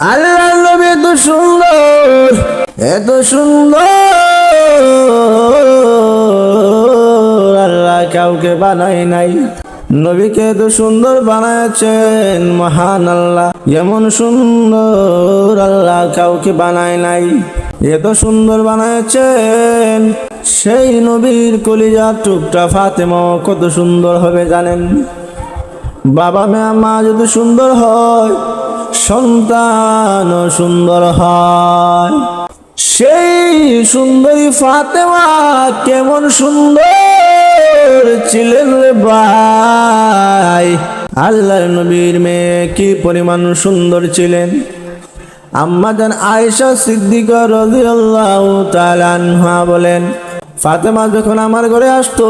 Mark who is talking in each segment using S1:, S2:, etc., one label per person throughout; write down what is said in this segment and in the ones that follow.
S1: আল্লাহর নবী এত সুন্দর, এত সুন্দর, আল্লাহ কাউকে বানায় নাই। নবীকে এত সুন্দর বানাচ্ছেন মহান আল্লাহ। এমন সুন্দর আল্লাহ কাউকে বানায় নাই। এত সুন্দর বানাচ্ছেন, সেই নবীর কলিজার টুকটা ফাতেমা কত সুন্দর হবে জানেন? বাবা মা যদি সুন্দর হয়, সন্তান সুন্দর হয়। সেই সুন্দরী ফাতেমা কেমন সুন্দর ছিলেন রে ভাই! আল্লাহর নবীর মেয়ে কি পরিমাণ সুন্দর ছিলেন! আম্মা জান আয়েশা সিদ্দিকা রাদিয়াল্লাহু তাআলা আনহা বলেন, ফাতেমা যখন আমার ঘরে আসতো,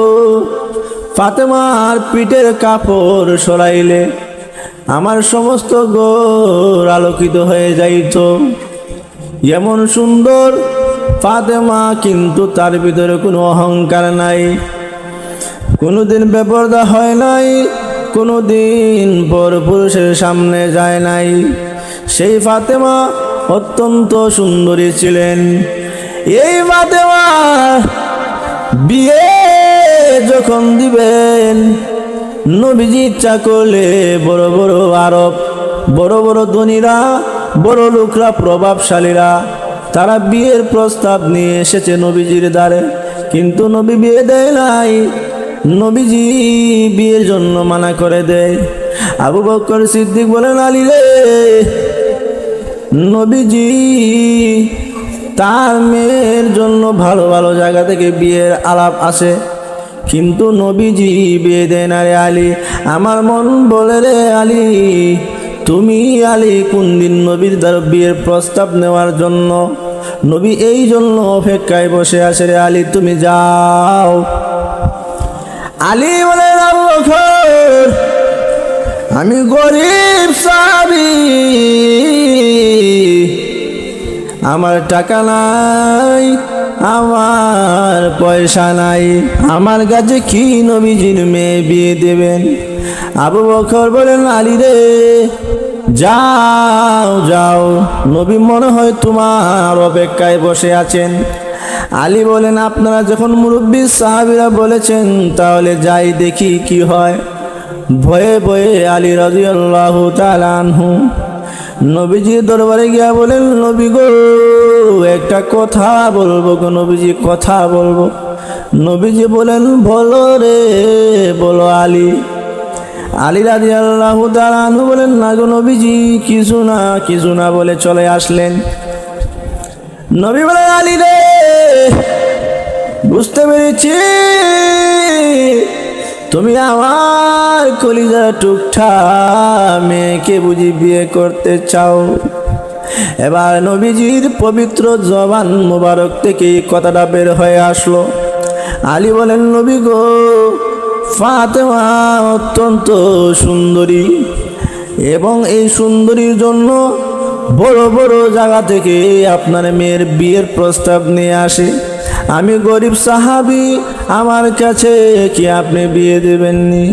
S1: ফাতেমার পিঠের কাপড় সরাইলে আমার সমস্ত ঘর আলোকিত হয়ে যাইত। এমন সুন্দর ফাতেমা, কিন্তু তার ভিতরে কোনো অহংকার নাই, কোনোদিন বেপরদা হয় নাই, কোনোদিন পর পুরুষের সামনে যায় নাই। সেই ফাতেমা অত্যন্ত সুন্দরী ছিলেন। এই ফাতেমা বিয়ে যখন দিবেন, নবীজি ইচ্ছা করলে বড় বড় আরব, বড় বড় ধনীরা, বড় লোকরা, প্রভাবশালীরা, তারা বিয়ের প্রস্তাব নিয়ে এসেছে নবীজির দ্বারে, কিন্তু নবী বিয়ে দেয় নাই। নবীজি বিয়ের জন্য মানা করে দেয়। আবু বকর সিদ্দিক বলেন, আলী রে, নবীজি তার মেয়ের জন্য ভালো ভালো জায়গা থেকে বিয়ের আলাপ আসে, কিন্তু নবীজি বিয়ে দেয় না রে আলী। আমার মন বলে রে আলী, তুমি আলী কোন দিন নবীর দ্বারা বিয়ের প্রস্তাব নেওয়ার জন্য? নবী এই জন্য অপেক্ষায় বসে আছে রে আলী, তুমি যাও। আলী বলে, আবু বকর, আমি গরিব সাহাবী, আমার টাকা নাই, আমার পয়সা নাই, আমার কাছে কি নবীজির মেয়ে বিয়ে দেবেন? আবু বকর বলেন, আলী রে, যাও যাও, নবী মনে হয় তোমার অপেক্ষায় বসে আছেন। আলী বলেন, আপনারা যখন মুরব্বী সাহাবীরা বলেছেন, তাহলে যাই দেখি কি হয়। ভয়ে ভয়ে আলী রাদিয়াল্লাহু তাআলা আনহু নবীজির দরবারে গিয়া বলেন, নবী গো, একটা কথা বলবো গো নবীজি, কথা বলবো। নবীজি বলেন, বলো রে, বলো আলী। আলী রাদিয়াল্লাহু তাআলা আনহু বলেন, না গো নবীজি, কিছু না বলে চলে আসলেন। নবী বলেন, আলী রে, বুঝতে পেরেছি তুমি আমার কলিজার টুকটা মেয়েকে বুঝি বিয়ে করতে চাও। এবার নবীজির পবিত্র জবান মোবারক থেকে এই কথাটা বের হয়ে আসলো। আলী বলেন, নবী গো, ফাতেমা অত্যন্ত সুন্দরী, এবং এই সুন্দরীর জন্য বড় বড় জায়গা থেকে আপনার মেয়ের বিয়ের প্রস্তাব নিয়ে আসে। আমি গরিব সাহাবী, আমার কাছে কি আপনি বিয়ে দেবেননি?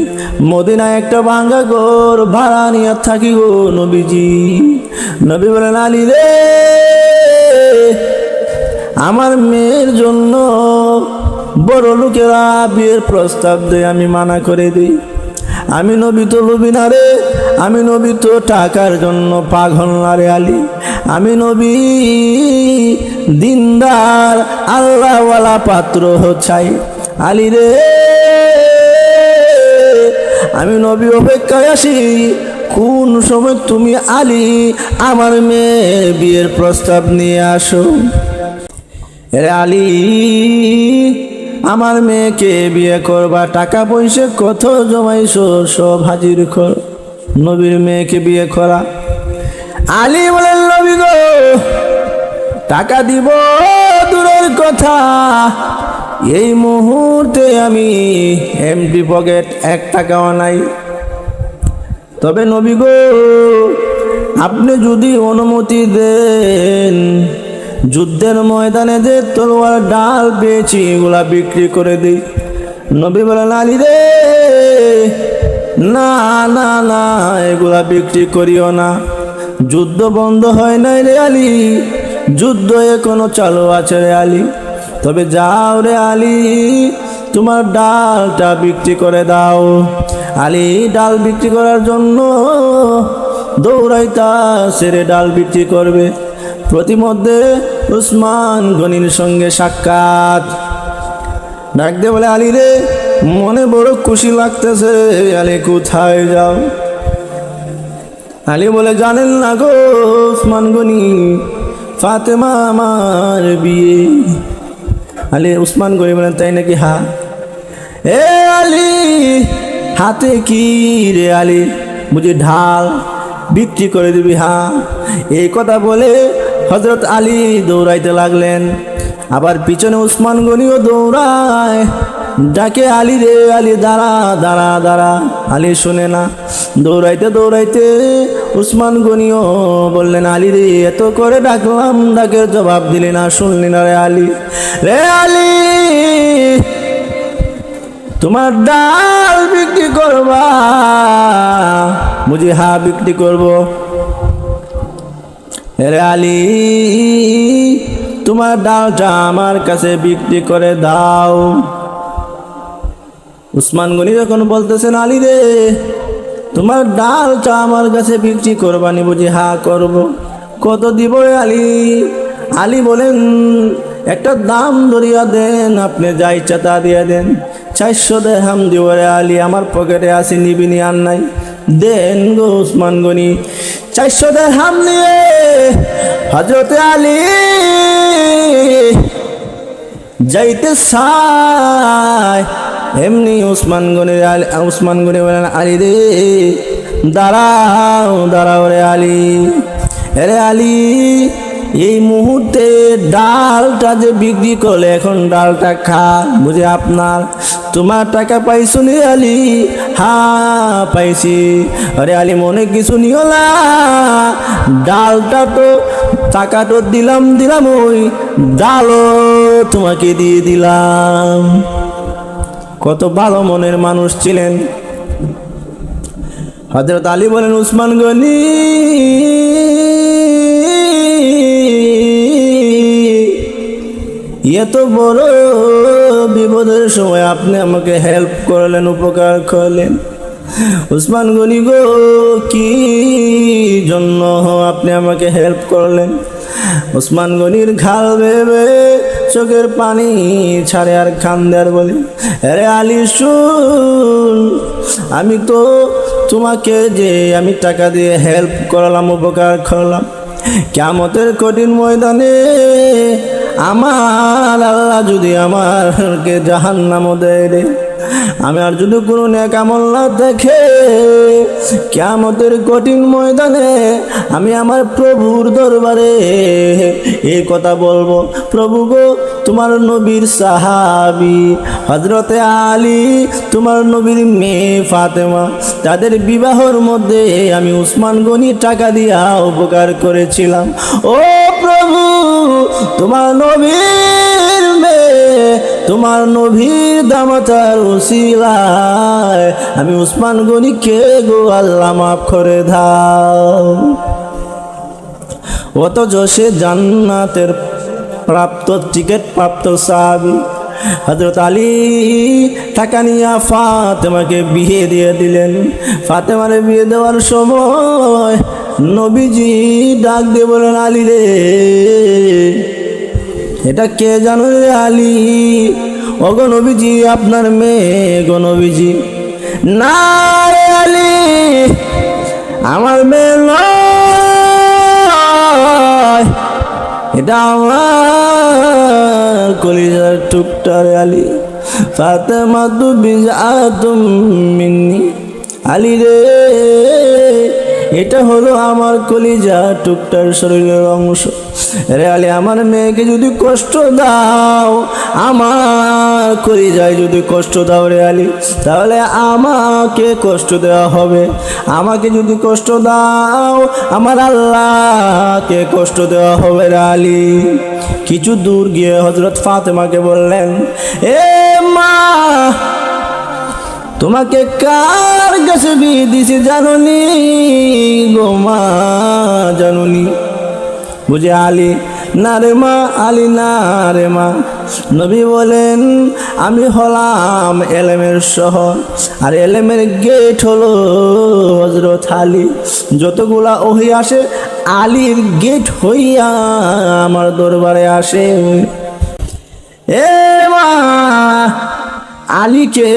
S1: মদিনায় একটা ভাঙ্গা ঘর ভাড়া নিয়ে থাকি গো নবীজি। নবী বলেন, আলী রে, আমার মেয়ের জন্য বড় লোকেরা বিয়ের প্রস্তাব দেয়, আমি মানা করে দিই। আমি নবী তো লোভী না রে, আমি নবী তো টাকার জন্য পাগল না রে আলী। আমি নবী দিনদার আল্লাহওয়ালা পাত্র চাই আলী রে। আমি নবী অপেক্ষায় আসি, কোন সময় তুমি আলী আমার মেয়ের বিয়ের প্রস্তাব নিয়ে আসো। রে আলী, আমার মেয়েকে বিয়ে করবা, টাকা পয়সা কত জমাইছো সব হাজির কর, নবীর মেয়েকে বিয়ে করা। আলী বলেন, নবী গো, টাকা দিব দূরের কথা, এই মুহূর্তে আমি এমটি পকেট, 1 টাকাও নাই। তবে নবী গো, আপনি যদি অনুমতি দেন, যুদ্ধের ময়দানে যে তলোয়ার ডাল পেয়েছি এগুলা বিক্রি করে দিই। নবী বলেন, আলী রে, না না না, এগুলা বিক্রি করিও না, যুদ্ধ বন্ধ হয় নাই রে আলী, যুদ্ধ এখনো চালু আছে রে আলী। তবে যাও রে আলী, তোমার ডালটা বিক্রি করে দাও। আলী ডাল বিক্রি করার জন্য দৌড়াইতাছে রে, ডাল বিক্রি করবে। প্রতিমধ্যে উসমান গনির সঙ্গে সাক্ষাৎ। ডাক দিয়ে বলে, আলী রে, মনে বড় খুশি লাগতেছে, আলী কোথায় যাও? আলী বলে, জানেন না গো উসমান গনি, ফাতেমা আমার বিয়ে। আলী উসমান গনি বলেন, তাই নাকি? হা। এ আলী, হাতে কি রে আলী? বুঝি ঢাল বিক্রি করে দিবি? হা। এই কথা বলে হযরত আলী দৌড়াইতে লাগলেন। আবার পিছনে উসমান গনিও দৌড়ায়, ডাকে, আলী রে আলী, দাঁড়া দাঁড়া দাঁড়া। আলী শুনে না। দৌড়াইতে দৌড়াইতে উসমান গনিও বললেন, আলী রে, এত করে ডাকলাম, ডাকের জবাব দিলি না, শুনলি না রে আলী। রে আলী, তোমার ডাল বিক্রি করবা? বুঝি? হা, বিক্রি করব। রে আলী, তোমার ডালটা আমার কাছে বিক্রি করে দাও। উসমান গনি যখন বলতেছেন, আলী রে, তোমার ডালটা আমার কাছে বিক্রি করবানি? বুঝি? হা, করব। কত দিব রে আলী? আলী বলেন, একটা দাম ধরিয়া দেন, আপনি যা ইচ্ছা তা দিয়ে দেন। 400 দিরহাম দিব রে আলী, আমার পকেটে আছে, নিবিনি আর নাই। দেন গো উসমান গনি। 400 দিরহাম নিয়ে হযরত আলী যাইতে চায়, এমনি উসমান গনি বলেন, আলী রে, দাঁড়াও দাঁড়াও রে আলী। রে আলী, এই মুহূর্তে ডালটা যে বিক্রি করলে, এখন ডালটা খা। বুঝে? আপনার, তোমার টাকা পাইছো নি আলী? হা, পাইছি। আরে আলী, মনে কিছু নিও না, ডালটা তো, টাকা তো দিলাম, ওই ডালও তোমাকে দিয়ে দিলাম। কত ভালো মনের মানুষ ছিলেন হযরত আলী। বলেন, উসমান গনি, এত বড় বিপদের সময় আপনি আমাকে হেল্প করলেন, উপকার করলেন। উসমান গনি গো, কি জন্য আপনি আমাকে হেল্প করলেন? উসমান গনির ঘাল ভেবে চোখের পানি ছাড়ে আর কান্দে আর বলে, আরে আলী শুন, আমি তো তোমাকে যে আমি টাকা দিয়ে হেল্প করলাম, উপকার করলাম, কিয়ামতের কঠিন ময়দানে আমার আল্লাহ যদি আমাকে জাহান্নামও দেয় রে, আমি আর যদি কোনো নেক আমল না দেখে, কিয়ামতের কঠিন ময়দানে আমি আমার প্রভুর দরবারে এই কথা বলবো, প্রভু গো, তোমার নবীর সাহাবী হযরতে আলী, তোমার নবীর মেয়ে ফাতেমা, তাদের বিবাহর মধ্যে আমি উসমান গনি টাকা দিয়া উপকার করেছিলাম। ও প্রভু, তোমার নবীর মেয়ে, তোমার নবীর দামাতার উসিলায় আমি উসমান গনিকে গো আল্লাহ মাফ করে দাও। অথচ সে জান্নাতের প্রাপ্ত, টিকিট প্রাপ্ত সাহাবী। হযরত আলী টাকা নিয়ে ফাতেমাকে বিয়ে দিয়ে দিলেন। ফাতেমার বিয়ে দেওয়ার সময় নবীজি ডাক দিয়ে বলেন, আলী রে, এটা কে জানো রে আলী? ও গো নবীজি, আপনার মেয়ে গো নবীজি। না রে আলী, আমার মেয়ে নয়, এটা আমার কলিজার টুকটা রে আলী। ফাতেমা তু বিজআতুম মিন্নি, আলী রে, এটা হলো আমার কলিজা টুকটার শরীরের অংশ রে আলী। আমার মেয়েকে যদি কষ্ট দাও, আমার কলিজায় যদি কষ্ট দাও রে আলী, তাহলে আমাকে কষ্ট দেওয়া হবে। আমাকে যদি কষ্ট দাও, আমার আল্লাহকে কষ্ট দেওয়া হবে রে আলী। কিছু দূর গিয়ে হযরত ফাতেমাকে বললেন, এ মা, তোমাকে কার কাছে বিয়ে দিছে জাননি গো মা, জাননি? বুঝে আলী, না রে মা, আলী না রে মা। নবী বলেন, আমি হলাম এলেমের শহর, আর এলেমের গেট হলো হযরত আলী। যতগুলা ওহী আসে আলীর গেট হইয়া আমার দরবারে আসে। এ মা, আলীকে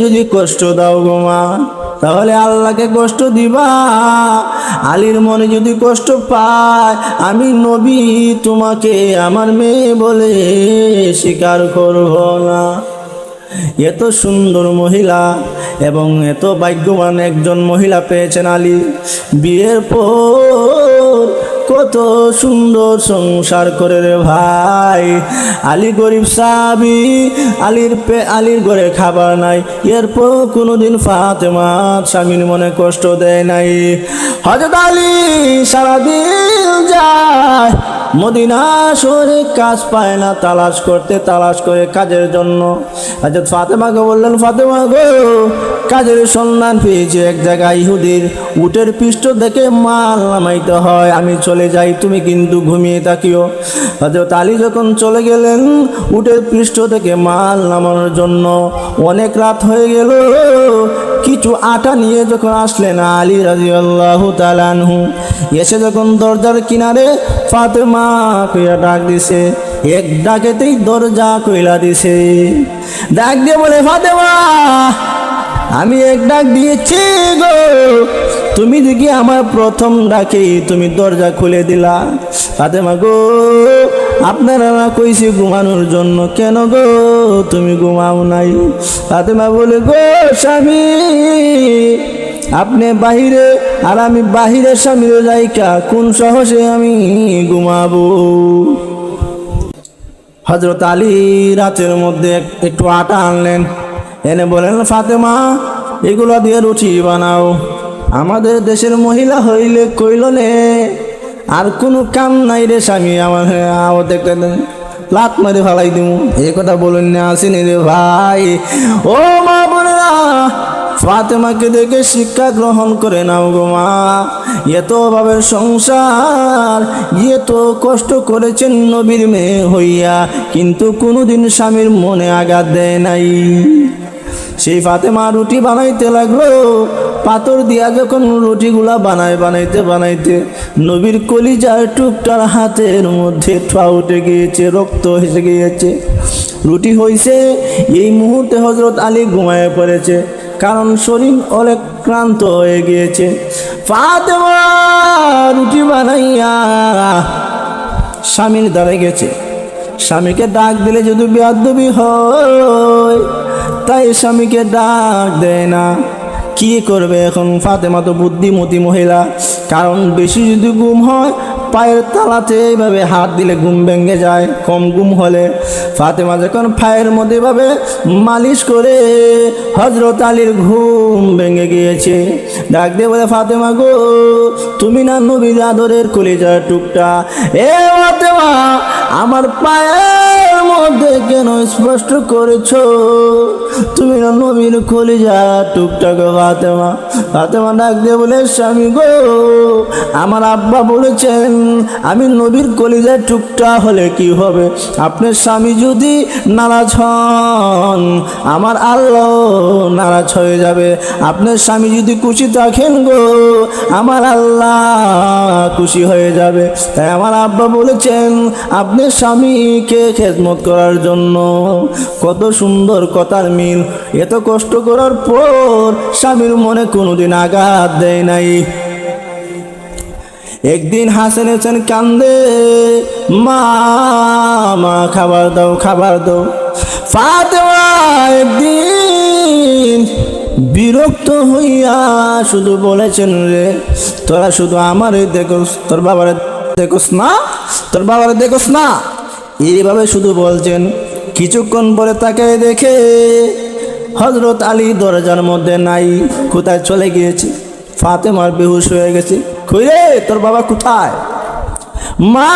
S1: যদি কষ্ট দাও গো মা, তাহলে আল্লাহকে কষ্ট দিবা। আলীর মনে যদি কষ্ট পায়, আমি নবী তোমাকে আমার মেয়ে বলে স্বীকার করব না। এত সুন্দর মহিলা এবং এত ভাগ্যবান একজন মহিলা পেয়েছেন আলী। বিয়ের পর কত সুন্দর সংসার করে রে ভাই। আলী গরিব সাহাবী, আলীর ঘরে খাবার নাই, এরপর কোনোদিন ফাতেমা স্বামীর মনে কষ্ট দেয় নাই। হযরত আলী সারাদিন যায় মদিনা শহরে, কাজ পায় না, তালাশ করে কাজের জন্য। হযরত ফাতেমাকে বললেন, ফাতেমা গো, কাজের সন্ধান পেয়েছি এক জায়গায়, ইহুদির উটের পৃষ্ঠ দেখে মাল নামাইতে হয়, আমি চলে যাই, তুমি কিন্তু ঘুমিয়ে থাকিও। হযরত আলী যখন চলে গেলেন উটের পৃষ্ঠ থেকে মাল নামানোর জন্য, অনেক রাত হয়ে গেল। কিছু আটা নিয়ে যখন আসলেন আলী রাদিয়াল্লাহু তাআলা আনহু, এসে যখন দরজার কিনারে ফাতেমা কইয়া ডাক দিছে, এক ডাকেতেই দরজা কইলা দিছে। ডাক দিয়ে বলে, ফাতেমা, আমি এক ডাক দিয়েছি গো, তুমি দেখি আমার প্রথম ডাকে তুমি দরজা খুলে দিলা। ফাতেমা গো, আপনারা না কইছি ঘুমানোর জন্য, কেন গো তুমি ঘুমাও নাই? ফাতেমা বলে, গো স্বামী, আপনি বাহিরে আর আমি বাহিরে, স্বামীর যাইকা কোন সাহসে আমি ঘুমাবো? হযরত আলী রাতের মধ্যে একটু আটা আনলেন, এনে বলেন, ফাতেমা, এগুলো দিয়ে রুটি বানাও। আমাদের দেশের মহিলা হইলে কইল নে, আর কোনো কাম নাই রে স্বামী, আমার দেখতে লাত মারে ফালাই দিব, এই কথা বলুন না, আসেনি রে ভাই। ও মা বোনেরা, ফাতেমাকে দেখে শিক্ষা গ্রহণ করে নাও গো মা। এত ভাবের সংসার, এত কষ্ট করেছেন নবীর মেয়ে হইয়া, কিন্তু কোনোদিন স্বামীর মনে আঘাত দেয় নাই। সেই ফাতেমা রুটি বানাইতে লাগলো। পাথর দিয়া যখন রুটিগুলা বানাইতে নবীর কলিজার টুকটার হাতের মধ্যে ঠোঁয়া উঠে গিয়েছে, রক্ত এসে গিয়েছে। রুটি হইছে, এই মুহূর্তে হযরত আলী ঘুমায় পড়েছে, কারণ শরীর অনেক ক্লান্ত হয়ে গিয়েছে। ফাতেমা রুটি বানাইয়া স্বামীর দ্বারে গেছে। স্বামীকে ডাক দিলে যদি বেয়াদবি হয়, তাই স্বামীকে ডাক দেয় না। কি করবে এখন? ফাতেমা তো বুদ্ধিমতী মহিলা, কারণ বেশি যদি ঘুম হয় পায়ের তালাতে এইভাবে হাত দিলে ঘুম ভেঙে যায়। কম ঘুম হলে ফাতেমা যখন পায়ের মধ্যে ভাবে মালিশ করে, হযরত আলীর ঘুম ভেঙে গিয়েছে। ডাক দিয়ে বলে, ফাতেমা গো, তুমি না নবীর আদরের কলিজার টুকটা, এ ফাতেমা, আমার পায়ের মধ্যে কেন স্পষ্ট করেছো? তুমি না নবীর কলিজার টুকটা গো ফাতেমা। ফাতেমা ডাক দিয়ে বলে, স্বামী গো, আমার আব্বা বলেছেন আমি নবীর কলিজার টুকটা হলে কি হবে? আপনার স্বামী যদি নারাজ হন, আমার আল্লাহ নারাজ হয়ে যাবে। আপনার স্বামী যদি খুশি থাকেন গো, আমার আল্লাহ খুশি হয়ে যাবে। তাই আমার আব্বা বলেছেন আপনার স্বামীকে খেদমত করার জন্য। কত সুন্দর কথার মিল। এত কষ্ট করার পর স্বামীর মনে কোনোদিন আঘাত দেয় নাই। একদিন হাসেন হাসেন কান্দে, মা মা খাবার দাও, খাবার দাও। ফাতেমা একদিন বিরক্ত হইয়া শুধু বলেছেন, রে তোরা শুধু আমারে দেখোস, তোর বাবারে দেখোস না, তোর বাবারে দেখোস না, এইভাবে শুধু বলছেন। কিছুক্ষণ পরে তাকে দেখে হযরত আলী দরজার মধ্যে নাই, কোথায় চলে গিয়েছে। ফাতেমার বেহুশ হয়ে গেছে। কই রে, তোর বাবা কোথায়? মা,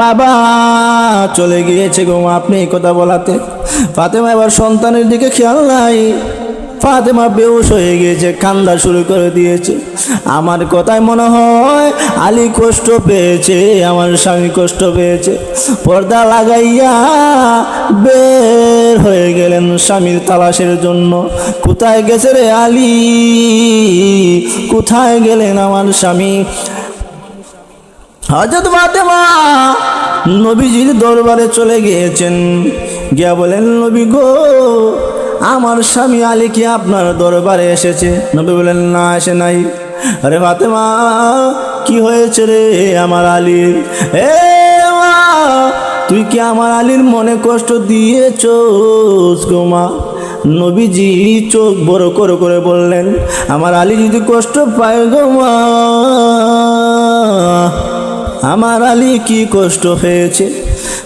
S1: বাবা চলে গিয়েছে গো, আপনি এই কথা বলাতে ফাতেমা এবার সন্তানের দিকে খেয়াল নাই, ফাতেমা বেহুশ হয়ে গিয়েছে, কান্না শুরু করে দিয়েছে। আমার কথায় মনে হয় আলী কষ্ট পেয়েছে, আমার স্বামী কষ্ট পেয়েছে। পর্দা লাগাইয়া বের হয়ে গেলেন স্বামীর তালাশের জন্য। কোথায় গেছে রে আলী, কোথায় গেলেন আমার স্বামী? হযরত ফাতেমা নবীজির দরবারে চলে গিয়েছেন, গিয়া বলেন, নবী গো, আমার স্বামী আলী কি আপনার দরবারে এসেছে? নবী বলেন, না, আসে নাই। আরে ফাতেমা, কি হয়েছে রে আমার আলীর? এ মা, তুই কি আমার আলীর মনে কষ্ট দিয়েছোস গো মা? নবীজি চোখ বড় করে করে বললেন, আমার আলী যদি কষ্ট পায় গো মা, আমার আলী কি কষ্ট হয়েছে?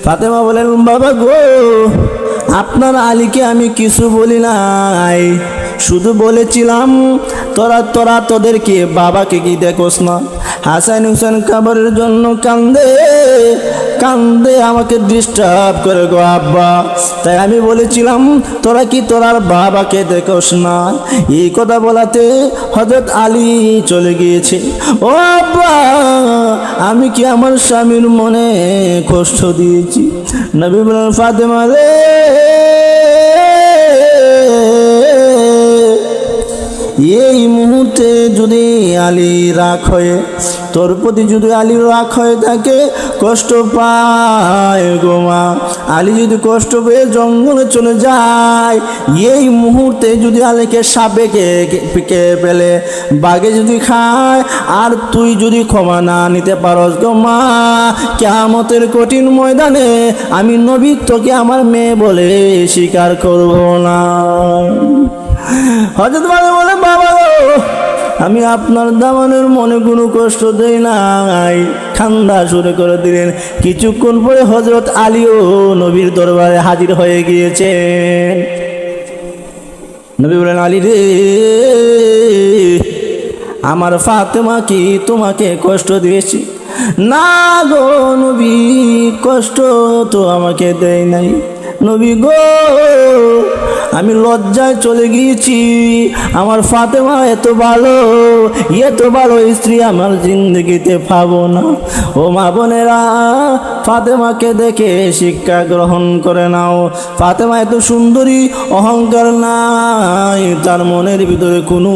S1: ফাতেমা বলেন, বাবা গো, আপনার আলীকে আমি কিছু বলি নাই, শুধু বলেছিলাম তোরা তোদেরকে বাবাকে কি দেখোস না? হাসান হুসেন খাবারের জন্য কান্দে কান্দে আমাকে ডিস্টার্ব করে গো আব্বা, তাই আমি বলেছিলাম তোরা কি তোরার বাবাকে দেখোস না? এই কথা বলাতে হযরত আলী চলে গিয়েছে। ও আব্বা, আমি কি আমার স্বামীর মনে কষ্ট দিয়েছি? নবী বলেন, ফাতেমা রে, এই মুহূর্তে যদি আলী রাগ হয়ে, তোর প্রতি যদি আলী রাগ হয়ে থাকে, কষ্ট পায় গো মা, আলী যদি কষ্ট পেয়ে জঙ্গলে চলে যায়, এই মুহূর্তে যদি আলীকে সাপে কে পেলে, বাঘে যদি খায়, আর তুই যদি ক্ষমা না নিতে পারস গো মা, কিয়ামতের কঠিন ময়দানে আমি নবী তোকে আমার মেয়ে বলে স্বীকার করব না। হযরত ফাতেমা বলে, বাবা গো, আমি আপনার দামানের মনে কোনো কষ্ট দেই নাই। কান্না শুরু করে দিলেন। কিছুক্ষণ পরে হযরত আলীও নবীর দরবারে হাজির হয়ে গিয়েছেন। নবী বলেন, আলী রে, আমার ফাতেমা কি তোমাকে কষ্ট দিয়েছি? না গো নবী, কষ্ট তো আমাকে দেয় নাই। নবী গো, আমি লজ্জায় চলে গিয়েছি, আমার ফাতেমা এত ভালো স্ত্রী আমার জিন্দগিতে পাবো না। ও মা বোনেরা, ফাতেমাকে দেখে শিক্ষা গ্রহণ করে নাও। ফাতেমা এত সুন্দরী, অহংকার নাই তার মনের ভিতরে, কোনো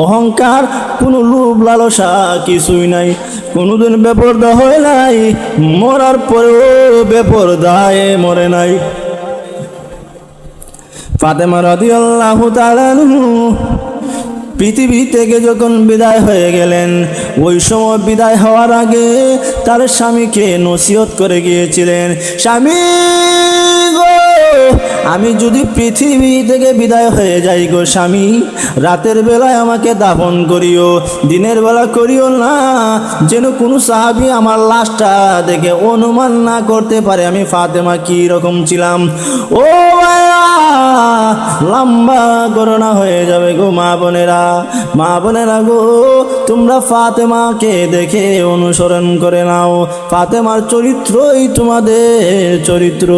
S1: অহংকার, কোনো লোভ লালসা কিছুই নাই, কোনোদিন বেপরদা হয় নাই, মরার পরেও বেপরদায় মরে নাই। ফাতেমা রাদিয়াল্লাহু তাআলা পৃথিবী থেকে যখন বিদায় হয়ে গেলেন, ওই সময় বিদায় হওয়ার আগে তার স্বামীকে নসিহত করে গিয়েছিলেন, স্বামী গো, আমি যদি পৃথিবী থেকে বিদায় হয়ে যাই গো স্বামী, রাতের বেলায় আমাকে দাফন করিও, দিনের বেলা করিও না, যেন কোনো সাহাবী আমার লাশটা দেখে অনুমান না করতে পারে আমি ফাতেমা কি রকম ছিলাম। ও ভাইয়া, লম্বা গণনা হয়ে যাবে গো মা বোনেরা গো, তোমরা ফাতেমাকে দেখে অনুসরণ করে নাও। ফাতেমার চরিত্রই তোমাদের চরিত্র।